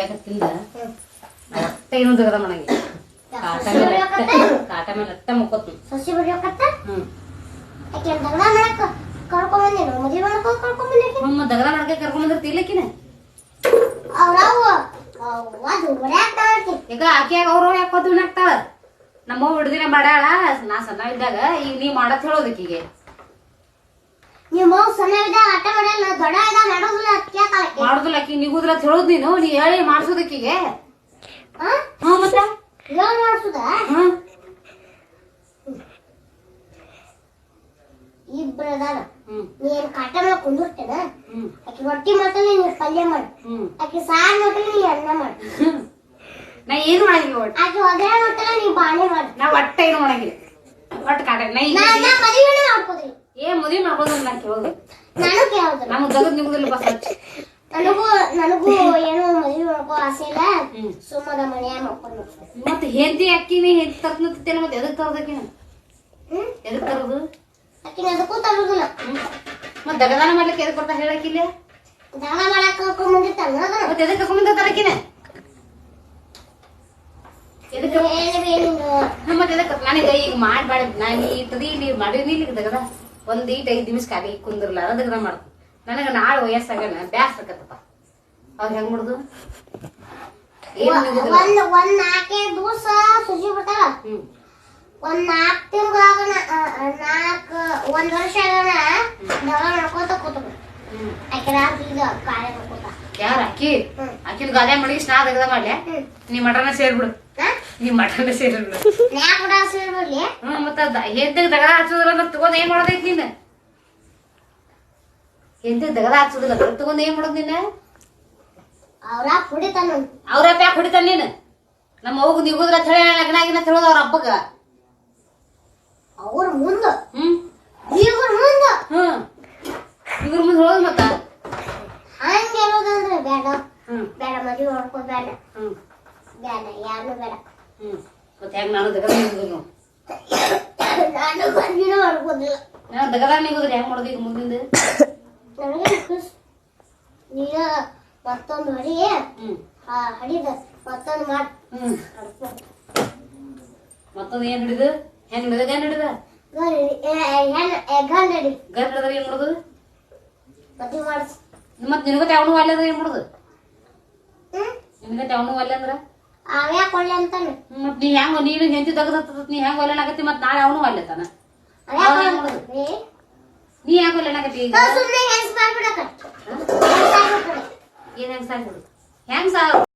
ತೆಗಿಯಾಕತ್ತಿಂದ ಅಷ್ಟೇ ಏನು ತೆಗದ ಮಣಂಗಿ ಕಾಟ ಮೇಲೆ ಅಟ್ಟ ಮುಕ್ಕೋತ್ ಸಸಿ ಬಡಿಯಕತ್ತ ಆಕೆ ದಗದ ಮಾಡಕ ಕರ್ಕೊಂಡ್ ಬಂದೇನು ಮದುವೆ ಮಾಡ್ಕೊಂಡು ಕರ್ಕೊಂಡ್ ಬಂದೇನು ದಗದ ಮಾಡಕ್ಕೆ ಕರ್ಕೊಂಡ್ ಬಂದಿರ್ತಿ ಇಲ್ಲಕಿನ ಅವ್ರವ್ವ ಅದು ಹೊಡ್ಯಾಕ್ತಾಳಕಿ ಈಗ ಆಕೆಯಾಗ ಅವ್ರು ಯಾಕೋದು ವಿನಾಕ್ತಾಳ ನಮ್ಮ ಹಿಡ್ದಿನ ಮಾಡ್ಯಾಳ ನಾ ಸಣ್ಣ ಇದ್ದಾಗ ಈಗ ನೀ ಮಾಡತ್ ಹೇಳೋದಕ್ಕೀಗೆ ನಿಮ್ಮ ಸಣ್ಣ ಇದ್ದಾಗ ಆಟ ಮಾಡಲ್ಲ ದೊಡ್ಡ ಇದ್ದಾಗ ಮಾಡೋದಿಲ್ಲ ಕೇಳ್ತಾಳಕಿ ಮಾಡೋದಿಲ್ಲ ಆಕಿ ನಿಗುದ್ರ ಹೇಳೋದ್ ನೀನು ನೀ ಹೇಳಿ ಮಾಡ್ಸೋದಕ್ಕೀಗೆ ಹ್ಞೂ ಮತ್ತ ಏನ್ ಮಾಡ್ಸುದ ಇಬ್ರು ಅದಾರ ನೀನ್ ಕಾಟ ಮೇಲೆ ಕುಂದಿರ್ತೇನ ಆಕಿ ರೊಟ್ಟಿ ಮಾಡ್ತಾನೆ ನೀ ಪಲ್ಯ ಮಾಡು ಆಕಿ ಸಾರು ಮಾಡ್ತಾನೆ ನೀ ಅನ್ನ ಮಾಡು ನಾ ಏನು ಮಾಡಂಗಿಲ್ಲ ಒಟ್ಟು ಆಕಿ ಒಗ್ಗರಣೆ ಮಾಡ್ತಾನೆ ನೀ ಬಾಣೆ ಮಾಡು ನಾ ಒಟ್ಟ ಏನು ಮಾಡಂಗಿಲ್ಲ ಒಟ್ಟು ಕಾಟ ನಾ ಮದುವೆನೇ ಮಾಡ್ಕೋದ್ರಿ ಮದುವೆ ಮಾಡ್ಬೋದು ನಾ ಕೇಳೋದು ನಾನು ಕೇಳೋದು ನಮ್ಗೆ ದಗದ್ ನಿಗುದಿಲ್ಲ ಬಸ್ ನನಗೂ ಏನೋ ಮದುವೆ ಮಾಡ್ಕೋ ಆಸೆ ಇಲ್ಲ ಸುಮ್ಮದ ಮನೆಯ ಮಾಡ್ಕೊಂಡು ಮತ್ತೆ ಹೆಂಡತಿ ಅಕ್ಕಿನಿ ಹೆಂಡತಿ ತರ್ನತ್ತೇನ ಮತ್ತೆ ಎದಕ್ ತರೋದಕ್ಕಿನ ಎದಕ್ ತರೋದು ಆಕಿನ ಅದಕ್ಕೂ ತರೋದಿಲ್ಲ ಮತ್ತೆ ದಗದಾನ ಮಾಡ್ಲಿಕ್ಕೆ ಎದಕ್ ಬರ್ತಾ ಹೇಳಕ್ಕಿಲ್ಲ ದಗ ಮಾಡಕ್ ಕರ್ಕೊಂಡ್ ಬಂದಿರ್ತಾನ ಮತ್ತೆ ಎದಕ್ ಕರ್ಕೊಂಡ್ ತರಕಿನ ಮತ್ತೆ ಎದಕ್ ನನಗ ಈಗ ಮಾಡ್ಬೇಡ ನಾನು ಇಟ್ಟದಿ ಇಲ್ಲಿ ಮಾಡಿದ್ನಿ ಇಲ್ಲಿ ದಗದ ಒಂದ್ 5 ನಿಮಿಷ ಖಾಲಿ ಕುಂದಿರ್ಲ ದಗದ ಮಾಡ್ತೀನಿ ನನಗ ನಾಳೆ ವಯಸ್ಸಾಗಣ ಬ್ಯಾಸಕತ್ತಪ್ಪ ಅವ್ರ ಹೆಂಗ್ ಮಾಡುದು ಒಂದ್ 4 ದಿವಸ ಸುಜಿ ಬಿಡ್ತಾರ ಒಂದ್ 4 ತಿಂಗಳಾಗ ಒಂದ್ ವರ್ಷ ಆಗಣ ದಗ ಮಾಡ್ಕೋತ ಕೂತ ಆಕೆ ರಾತ್ರಿ ಕಾರ್ಯ ಮಾಡ್ಕೋತ ಯಾರ ಆಕಿನ ಗಾದೆ ಮಾಡಿ ನಾ ದಗದ ಮಾಡ್ಲೆ ನೀ ಮಟನ ಸೇರ್ಬಿಡು ನೀ ಮಟನ ಸೇರ್ಬಿಡು ನಾ ಕೂಡ ಸೇರ್ಬಿಡ್ಲಿ ಮತ್ತ ಹೆಂಡತಿಗೆ ದಗದ ಹಚ್ಚೋದ್ರ ತಗೊಂಡ್ ಏನ್ ಮಾಡೋದೈತಿ ನೀನ್ ಹೆಂಡತಿಗೆ ದಗದ ಹಚ್ಚೋದಿಲ್ಲ ತಗೊಂಡ್ ಏನ್ ಮಾಡೋದ್ ನೀನ್ ಅವ್ರ ಕುಡಿತಾನ ಅವ್ರ ಯಾಕೆ ಹೊಡಿತಾನ ನೀನ್ ನಮ್ಮ ಹೋಗ್ ನಿಗುದ್ರ ಹೇಳಿ ಲಗ್ನ ಆಗಿನ ಹೇಳೋದು ಅವ್ರ ಹಬ್ಬಗ ಅವ್ರ ಮುಂದ ಇವ್ರ ಮುಂದ ಇವ್ರ ಮುಂದೆ ಹೇಳೋದು ಮತ್ತ ಹಂಗ ಹೇಳೋದಂದ್ರೆ ಬೇಡ ಬೇಡ ಮದುವೆ ಮಾಡ್ಕೋ ಬೇಡ ಬೇಡ ಯಾರು ಬೇಡ ಮತ್ತೆ ಹೆಂಗ್ ನಾನು ದಗದ ನಿಗುದ್ರು ನಾನು ಮದುವೆ ಮಾಡ್ಕೋದಿಲ್ಲ ನಾನು ದಗದ ನಿಗುದ್ರೆ ಹೆಂಗ್ ಮಾಡೋದು ಈಗ ಮುಂದಿಂದ ನನಗೆ ನೀನ ಮತ್ತೊಂದು ಹೊಡಿ ಹಡಿದ ಮತ್ತೊಂದು ಮಾಡ್ ಮತ್ತೊಂದು ಏನ್ ಹಿಡಿದು ಹೆಂಗ್ ಹಿಡಿದ ಗನ್ ಹಿಡಿದ ಗನ್ ಹಿಡಿ ಗನ್ ಹಿಡಿದ್ರೆ ಏನ್ ಮಾಡೋದು ಮದುವೆ ಮಾಡಿಸ್ ಮತ್ ನಿನಗತ್ತೆ ಅವನು ಅಲ್ಲ ಅಂದ್ರೆ ಏನ್ ಮಾಡೋದು ನಿನಗತ್ತೆ ಅವನು ಅಲ್ಲ ಅಂದ್ರ ಅವ್ಯಾಕ ಒಳ್ಳೆ ಅಂತಾನೆ ಮತ್ ನೀ ಹೆಂಗ ನೀನು ಹೆಂಡತಿ ತೆಗದ ನೀ ಹೆಂಗ್ ಒಲ್ಲೆನಾಗತ್ತಿ ಮತ್ ನಾಳೆ ಅವನು ಅಲ್ಲತಾನ ನೀ ಯಾಕೆ ಒಲ್ಲೆನಾಗತ್ತಿ ಈಗ ಸುಮ್ಮನೆ ಹೆಂಗ್ ಮಾಡ್ಬಿಡಕ ಏನ್ ಹೆಂಗ್ ಸಾಯ್ಬಿಡು ಹೆಂಗ್ ಸಾ